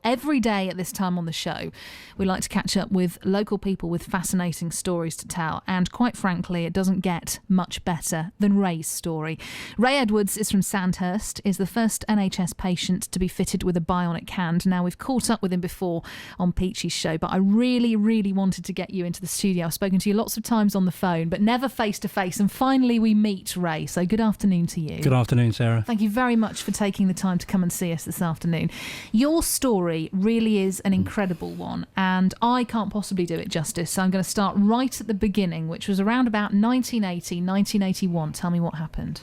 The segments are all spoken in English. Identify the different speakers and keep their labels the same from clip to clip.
Speaker 1: Every day at this time on the show, we like to catch up with local people with fascinating stories to tell. And quite frankly, it doesn't get much better than Ray's story. Ray Edwards is from Sandhurst, is the first NHS patient to be fitted with a bionic hand. Now, we've caught up with him before on Peachy's show, but I really, really wanted to get you into the studio. I've spoken to you lots of times on the phone, but never face to face. And finally, we meet, Ray. So good afternoon to you.
Speaker 2: Good afternoon, Sarah.
Speaker 1: Thank you very much for taking the time to come and see us this afternoon. Your story really is an incredible one, and I can't possibly do it justice, so I'm going to start right at the beginning, which was around about 1980, 1981. Tell me what happened.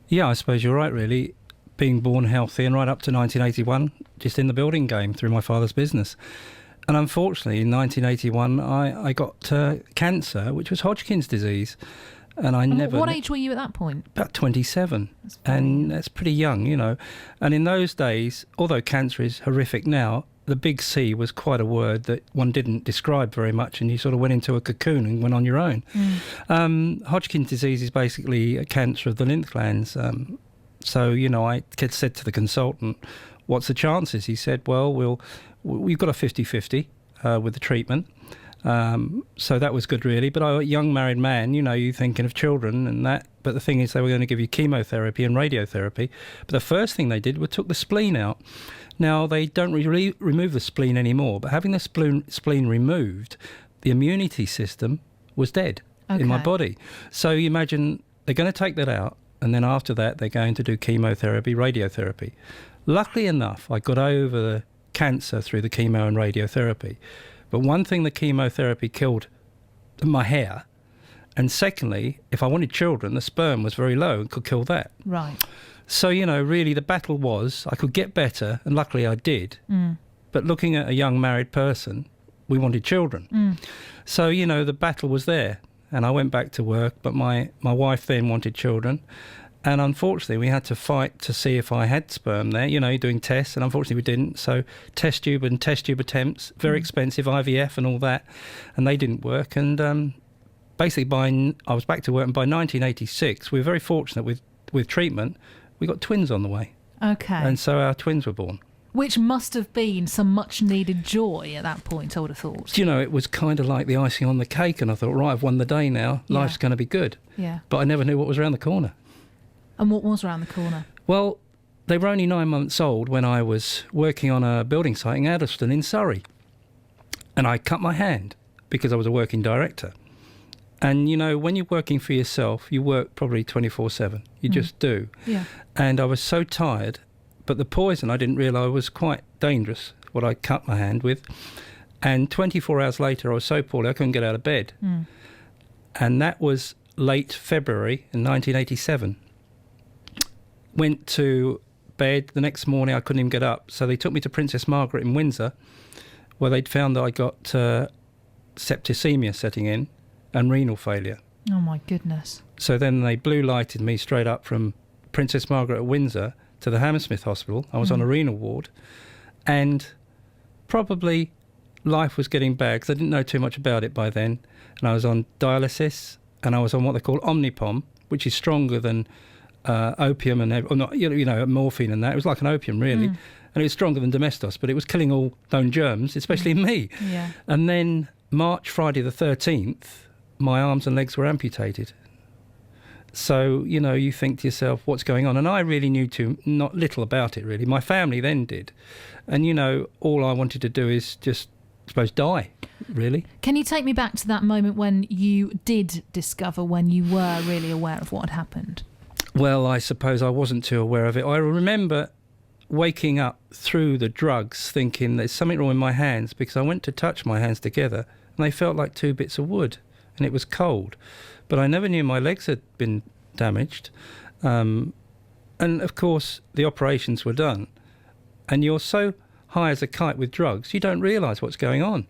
Speaker 2: Yeah, I suppose you're right, really. Being born healthy and right up to 1981, just in the building game through my father's business. And unfortunately, in 1981, I got cancer, which was Hodgkin's disease. And What age were you at that point? About 27. That's pretty young, you know. And in those days, although cancer is horrific now, the big C was quite a word that one didn't describe very much, and you sort of went into a cocoon and went on your own. Hodgkin's disease is basically a cancer of the lymph glands. So, you know, I said to the consultant, what's the chances? He said, well, we've got a 50-50 with the treatment. So that was good, really. But I was a young married man, you know, you're thinking of children and that. But the thing is, they were going to give you chemotherapy and radiotherapy. But the first thing they did was took the spleen out. Now, they don't remove the spleen anymore, but having the spleen removed, the immunity system was dead in my body. So you imagine they're going to take that out, and then after that, they're going to do chemotherapy, radiotherapy. Luckily enough, I got over the cancer through the chemo and radiotherapy. But one thing, the chemotherapy killed my hair. And secondly, if I wanted children, the sperm was very low and could kill that.
Speaker 1: Right.
Speaker 2: So, you know, really the battle was I could get better, and luckily I did. But looking at a young married person, we wanted children. So, you know, the battle was there. And I went back to work, but my wife then wanted children. And unfortunately, we had to fight to see if I had sperm there, you know, doing tests. And unfortunately, we didn't. So test tube attempts, very expensive, IVF and all that. And they didn't work. And basically, I was back to work. And by 1986, we were very fortunate with treatment. We got twins on the way.
Speaker 1: Okay.
Speaker 2: And so our twins were born.
Speaker 1: Which must have been some much-needed joy at that point, I would have thought.
Speaker 2: You know, it was kind of like the icing on the cake. And I thought, right, I've won the day now. Life's going to be good.
Speaker 1: Yeah.
Speaker 2: But I never knew what was around the corner.
Speaker 1: And what was around the corner?
Speaker 2: Well, they were only 9 months old when I was working on a building site in Addleston in Surrey. And I cut my hand because I was a working director. And, you know, when you're working for yourself, you work probably 24/7. You just do. Yeah. And I was so tired. But the poison, I didn't realise, was quite dangerous, what I cut my hand with. And 24 hours later, I was so poorly, I couldn't get out of bed. And that was late February in 1987. Went to bed. The next morning, I couldn't even get up. So they took me to Princess Margaret in Windsor, where they'd found that I got septicemia setting in and renal failure.
Speaker 1: Oh, my goodness.
Speaker 2: So then they blue lighted me straight up from Princess Margaret at Windsor to the Hammersmith Hospital. I was on a renal ward, and probably life was getting bad because I didn't know too much about it by then. And I was on dialysis, and I was on what they call Omnipom, which is stronger than opium and morphine and that. It was like an opium, really. And it was stronger than Domestos, but it was killing all known germs, especially me. Yeah. And then Friday the 13th, my arms and legs were amputated. So, you know, you think to yourself, what's going on? And I really knew not little about it, really. My family then did. And, you know, all I wanted to do is just, I suppose, die, really.
Speaker 1: Can you take me back to that moment when you did discover, when you were really aware of what had happened?
Speaker 2: Well, I suppose I wasn't too aware of it. I remember waking up through the drugs thinking there's something wrong with my hands, because I went to touch my hands together and they felt like two bits of wood and it was cold. But I never knew my legs had been damaged. And, of course, the operations were done. And you're so high as a kite with drugs, you don't realise what's going on.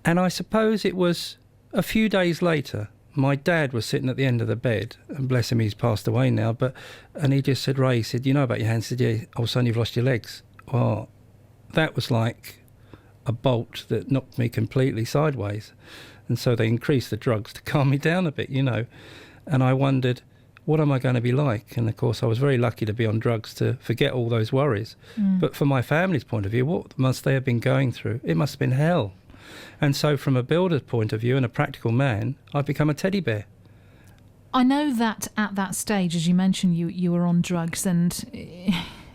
Speaker 2: And I suppose it was a few days later, my dad was sitting at the end of the bed, and bless him, he's passed away now, and he just said, Ray, he said, you know about your hands? He said, yeah, all of a sudden you've lost your legs. Well, that was like a bolt that knocked me completely sideways. And so they increased the drugs to calm me down a bit, you know. And I wondered, what am I going to be like? And of course, I was very lucky to be on drugs to forget all those worries. But from my family's point of view, what must they have been going through? It must have been hell. And so from a builder's point of view and a practical man, I've become a teddy bear.
Speaker 1: I know that at that stage, as you mentioned, you were on drugs, and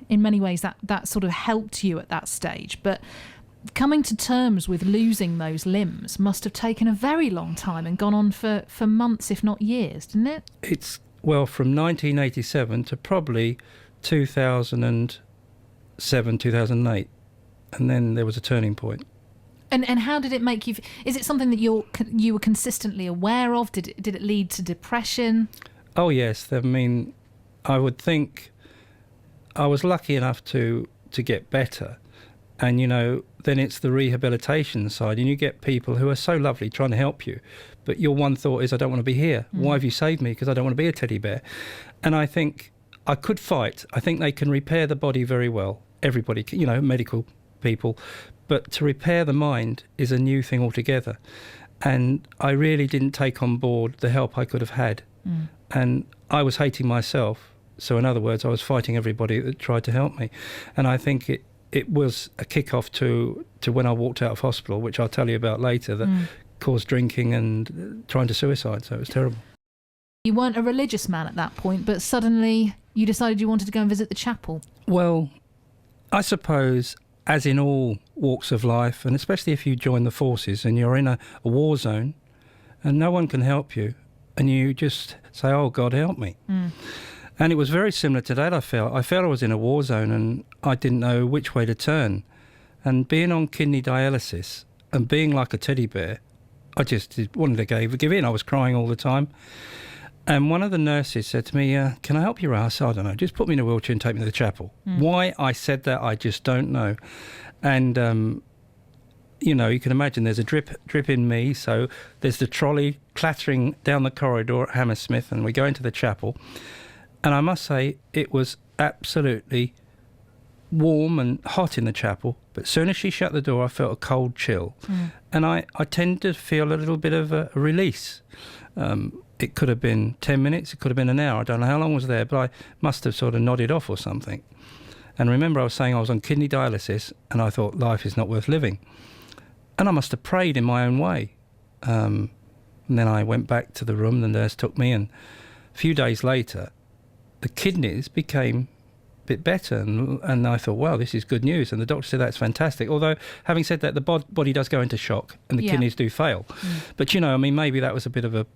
Speaker 1: in many ways that sort of helped you at that stage. But coming to terms with losing those limbs must have taken a very long time and gone on for months, if not years, didn't it?
Speaker 2: It's, well, from 1987 to probably 2007, 2008. And then there was a turning point.
Speaker 1: And how did it make you? Is it something that you were consistently aware of? Did it lead to depression?
Speaker 2: Oh yes, I mean, I would think I was lucky enough to get better, and then it's the rehabilitation side, and you get people who are so lovely trying to help you, but your one thought is, I don't want to be here. Why have you saved me? Because I don't want to be a teddy bear. And I think I could fight. I think they can repair the body very well. Everybody, medical people. But to repair the mind is a new thing altogether. And I really didn't take on board the help I could have had. And I was hating myself. So in other words, I was fighting everybody that tried to help me. And I think it was a kick-off to when I walked out of hospital, which I'll tell you about later, that caused drinking and trying to suicide. So it was terrible.
Speaker 1: You weren't a religious man at that point, but suddenly you decided you wanted to go and visit the chapel.
Speaker 2: Well, I suppose, as in all walks of life, and especially if you join the forces and you're in a war zone and no one can help you, and you just say, oh, God, help me. And it was very similar to that, I felt. I felt I was in a war zone and I didn't know which way to turn. And being on kidney dialysis and being like a teddy bear, I just wanted to give in. I was crying all the time. And one of the nurses said to me, can I help you, Ray? I said, I don't know, just put me in a wheelchair and take me to the chapel. Why I said that, I just don't know. And, you can imagine there's a drip in me. So there's the trolley clattering down the corridor at Hammersmith, and we go into the chapel. And I must say, it was absolutely warm and hot in the chapel. But as soon as she shut the door, I felt a cold chill. And I tend to feel a little bit of a release. It could have been 10 minutes, it could have been an hour. I don't know how long I was there, but I must have sort of nodded off or something. And remember, I was saying I was on kidney dialysis, and I thought life is not worth living. And I must have prayed in my own way. And then I went back to the room, the nurse took me, and a few days later, the kidneys became a bit better. And I thought, wow, this is good news. And the doctor said, that's fantastic. Although, having said that, the body does go into shock, and the kidneys do fail. But, maybe that was a bit of a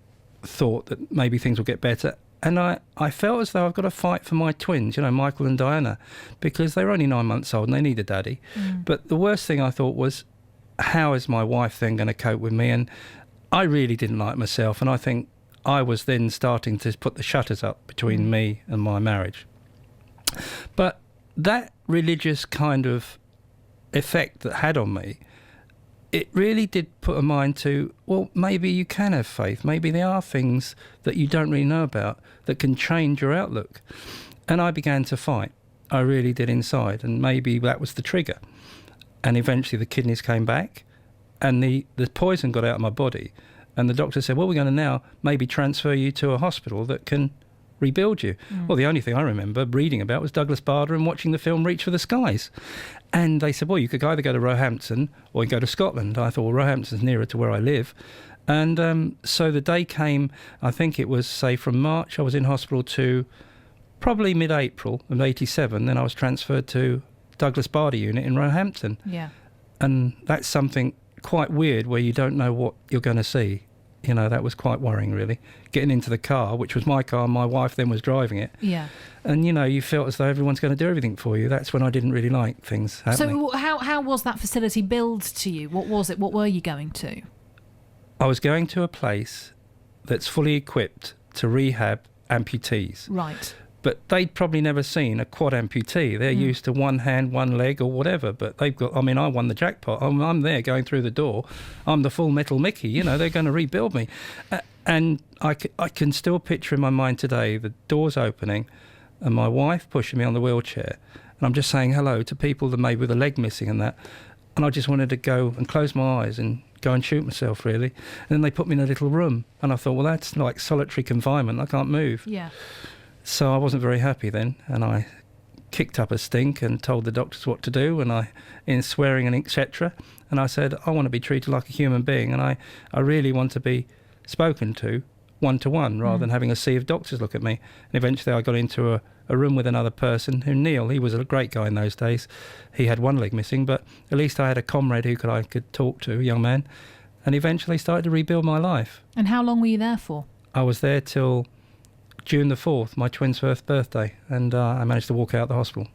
Speaker 2: thought that maybe things will get better. And I felt as though I've got to fight for my twins, Michael and Diana, because they were only 9 months old and they need a daddy. But the worst thing I thought was, how is my wife then going to cope with me? And I really didn't like myself, and I think I was then starting to put the shutters up between me and my marriage. But that religious kind of effect that had on me, it really did put a mind to, well, maybe you can have faith. Maybe there are things that you don't really know about that can change your outlook. And I began to fight. I really did inside. And maybe that was the trigger. And eventually the kidneys came back and the poison got out of my body. And the doctor said, well, we're going to now maybe transfer you to a hospital that can rebuild you. Well, the only thing I remember reading about was Douglas Bader and watching the film Reach for the Skies. And they said, well, you could either go to Roehampton or you go to Scotland. I thought, well, Roehampton's nearer to where I live. And so the day came, I think it was, say, from March, I was in hospital to probably mid-April of 87. Then I was transferred to Douglas Bader unit in Roehampton.
Speaker 1: Yeah.
Speaker 2: And that's something quite weird where you don't know what you're going to see. That was quite worrying, really. Getting into the car, which was my car, and my wife then was driving it.
Speaker 1: Yeah.
Speaker 2: And, you felt as though everyone's going to do everything for you. That's when I didn't really like things happening.
Speaker 1: So how was that facility billed to you? What was it? What were you going to?
Speaker 2: I was going to a place that's fully equipped to rehab amputees.
Speaker 1: Right.
Speaker 2: But they'd probably never seen a quad amputee. They're used to one hand, one leg or whatever. But they've got, I won the jackpot. I'm there going through the door. I'm the full metal Mickey. They're going to rebuild me. And I can still picture in my mind today the doors opening and my wife pushing me on the wheelchair. And I'm just saying hello to people that maybe with a leg missing and that. And I just wanted to go and close my eyes and go and shoot myself, really. And then they put me in a little room, and I thought, well, that's like solitary confinement. I can't move.
Speaker 1: Yeah.
Speaker 2: So I wasn't very happy then, and I kicked up a stink and told the doctors what to do, and in swearing and etc. And I said, I want to be treated like a human being, and I really want to be spoken to one-to-one rather than having a sea of doctors look at me. And eventually I got into a room with another person, who Neil, he was a great guy in those days. He had one leg missing, but at least I had a comrade who I could talk to, a young man, and eventually started to rebuild my life.
Speaker 1: And how long were you there for?
Speaker 2: I was there till June the 4th, my twins' first birthday, and I managed to walk out of the hospital.